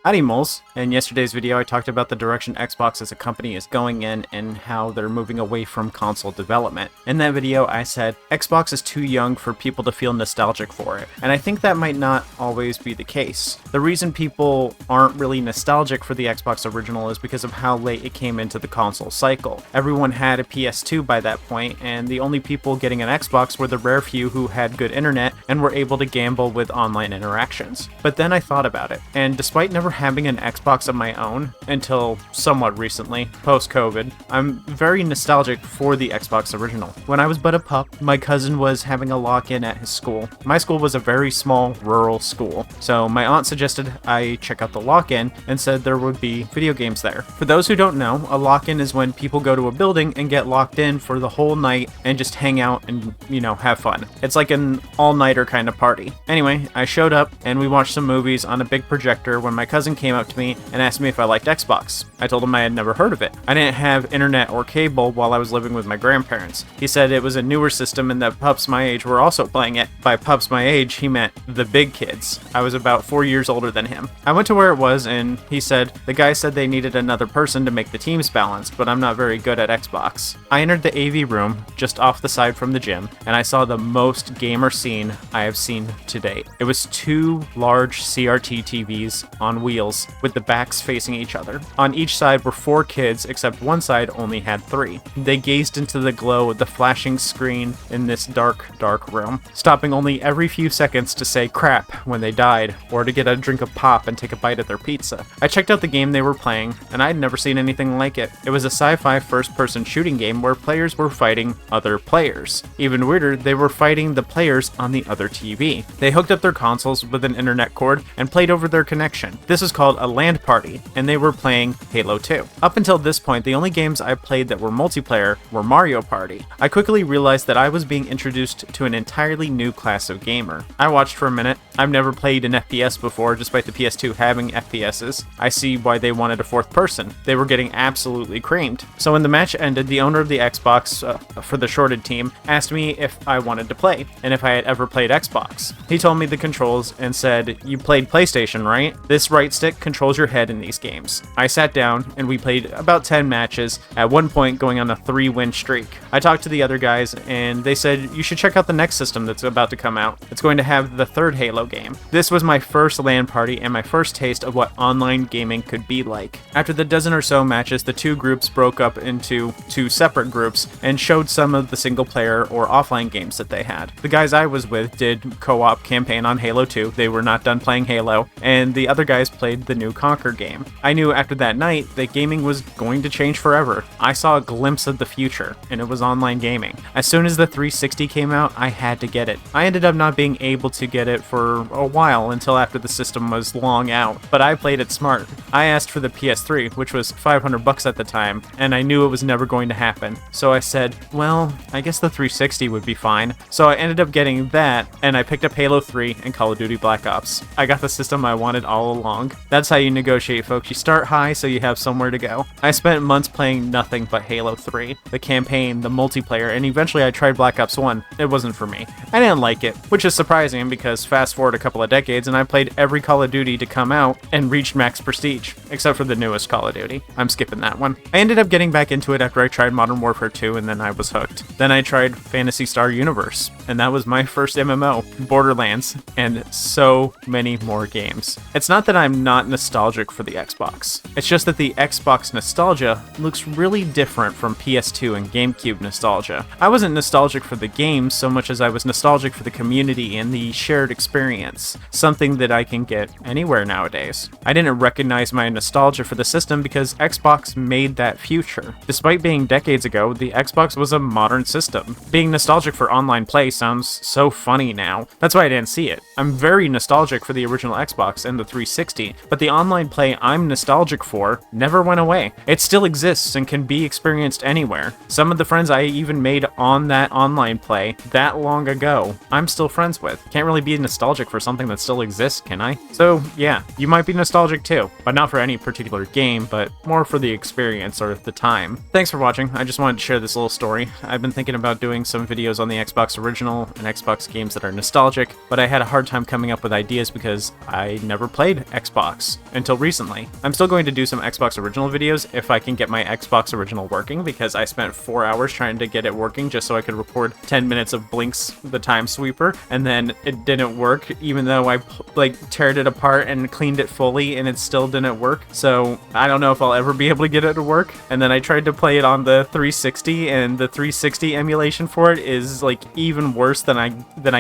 Howdy moles! In yesterday's video I talked about the direction Xbox as a company is going in and how they're moving away from console development. In that video I said, Xbox is too young for people to feel nostalgic for it, and I think that might not always be the case. The reason people aren't really nostalgic for the Xbox original is because of how late it came into the console cycle. Everyone had a PS2 by that point, and the only people getting an Xbox were the rare few who had good internet and were able to gamble with online interactions. But then I thought about it, and despite never having an Xbox of my own until somewhat recently, post-COVID, I'm very nostalgic for the Xbox original. When I was but a pup, my cousin was having a lock-in at his school. My school was a very small, rural school, so my aunt suggested I check out the lock-in and said there would be video games there. For those who don't know, a lock-in is when people go to a building and get locked in for the whole night and just hang out and, have fun. It's like an all-nighter kind of party. Anyway, I showed up and we watched some movies on a big projector when my cousin came up to me and asked me if I liked Xbox. I told him I had never heard of it. I didn't have internet or cable while I was living with my grandparents. He said it was a newer system and that pups my age were also playing it. By pups my age, he meant the big kids. I was about 4 years older than him. I went to where it was and he said, the guy said they needed another person to make the teams balanced, but I'm not very good at Xbox. I entered the AV room just off the side from the gym and I saw the most gamer scene I have seen to date. It was two large CRT TVs on wheels with the backs facing each other. On each side were 4 kids, except one side only had 3. They gazed into the glow of the flashing screen in this dark, dark room, stopping only every few seconds to say crap when they died, or to get a drink of pop and take a bite of their pizza. I checked out the game they were playing, and I'd never seen anything like it. It was a sci-fi first-person shooting game where players were fighting other players. Even weirder, they were fighting the players on the other TV. They hooked up their consoles with an internet cord and played over their connection. This is called a LAN party, and they were playing Halo 2. Up until this point, the only games I played that were multiplayer were Mario Party. I quickly realized that I was being introduced to an entirely new class of gamer. I watched for a minute. I've never played an FPS before, despite the PS2 having FPSs. I see why they wanted a 4th person. They were getting absolutely creamed. So when the match ended, the owner of the Xbox for the shorted team asked me if I wanted to play, and if I had ever played Xbox. He told me the controls and said, "You played PlayStation, right? This right stick controls your head in these games." I sat down and we played about 10 matches, at one point going on a 3-win streak. I talked to the other guys and they said, you should check out the next system that's about to come out. It's going to have the 3rd Halo game. This was my first LAN party and my first taste of what online gaming could be like. After the dozen or so matches, the 2 groups broke up into 2 separate groups and showed some of the single player or offline games that they had. The guys I was with did co-op campaign on Halo 2. They were not done playing Halo, and the other guys played the new Conquer game. I knew after that night that gaming was going to change forever. I saw a glimpse of the future, and it was online gaming. As soon as the 360 came out, I had to get it. I ended up not being able to get it for a while until after the system was long out, but I played it smart. I asked for the PS3, which was $500 at the time, and I knew it was never going to happen. So I said, well, I guess the 360 would be fine. So I ended up getting that, and I picked up Halo 3 and Call of Duty Black Ops. I got the system I wanted all along. That's how you negotiate, folks. You start high so you have somewhere to go. I spent months playing nothing but Halo 3, the campaign, the multiplayer, and eventually I tried Black Ops 1. It wasn't for me. I didn't like it, which is surprising because fast forward a couple of decades and I played every Call of Duty to come out and reached max prestige, except for the newest Call of Duty. I'm skipping that one. I ended up getting back into it after I tried Modern Warfare 2 and then I was hooked. Then I tried Phantasy Star Universe, and that was my first MMO, Borderlands, and so many more games. It's not that I'm not nostalgic for the Xbox. It's just that the Xbox nostalgia looks really different from PS2 and GameCube nostalgia. I wasn't nostalgic for the games so much as I was nostalgic for the community and the shared experience, something that I can get anywhere nowadays. I didn't recognize my nostalgia for the system because Xbox made that future. Despite being decades ago, the Xbox was a modern system. Being nostalgic for online play sounds so funny now. That's why I didn't see it. I'm very nostalgic for the original Xbox and the 360, but the online play I'm nostalgic for never went away. It still exists and can be experienced anywhere. Some of the friends I even made on that online play that long ago, I'm still friends with. Can't really be nostalgic for something that still exists, can I? So yeah, you might be nostalgic too, but Not for any particular game, but more for the experience or the time. Thanks for watching. I just wanted to share this little story. I've been thinking about doing some videos on the Xbox original and Xbox games that are nostalgic, but I had a hard time coming up with ideas because I never played Xbox until recently. I'm still going to do some Xbox original videos if I can get my Xbox original working, because I spent 4 hours trying to get it working just so I could record 10 minutes of Blink's the Time Sweeper, and then it didn't work even though I teared it apart and cleaned it fully and it still didn't work. So I don't know if I'll ever be able to get it to work. And then I tried to play it on the 360, and the 360 emulation for it is like even worse than I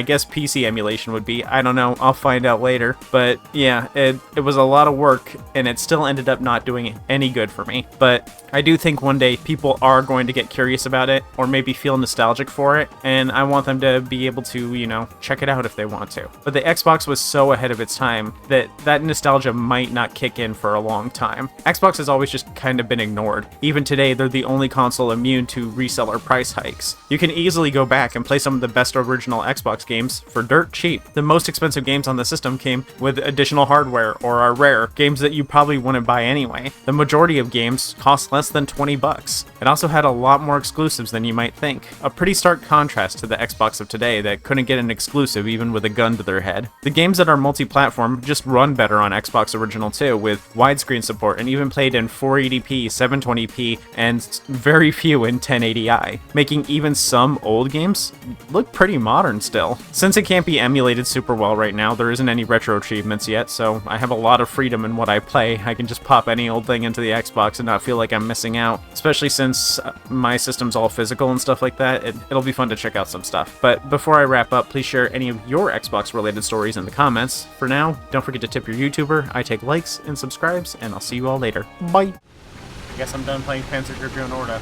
guess PC emulation would be. I don't know, I'll find out later. But yeah, it was a lot of work and it still ended up not doing any good for me. But I do think one day people are going to get curious about it, or maybe feel nostalgic for it, and I want them to be able to, you know, check it out if they want to. But the Xbox was so ahead of its time that that nostalgia might not kick in for a long time. Xbox has always just kind of been ignored. Even today, they're the only console immune to reseller price hikes. You can easily go back and play some of the best original Xbox games for dirt cheap. The most expensive games on the system came with additional hardware or are rare, games that you probably wouldn't buy anyway. The majority of games cost less than 20 bucks. It also had a lot more exclusives than you might think. A pretty stark contrast to the Xbox of today that couldn't get an exclusive even with a gun to their head. The games that are multi-platform just run better on Xbox Original too, with widescreen support, and even played in 480p, 720p, and very few in 1080i, making even some old games look pretty modern still. Since it can't be emulated super well right now, there isn't any retro achievements yet, so I have a lot of freedom in what I play. I can just pop any old thing into the Xbox and not feel like I'm missing out, especially since my system's all physical and stuff like that. It'll be fun to check out some stuff. But before I wrap up, please share any of your Xbox related stories in the comments. For now, don't forget to tip your YouTuber. I take likes and subscribes, and I'll see you all later. Bye! I guess I'm done playing Panzer Dragoon Orta.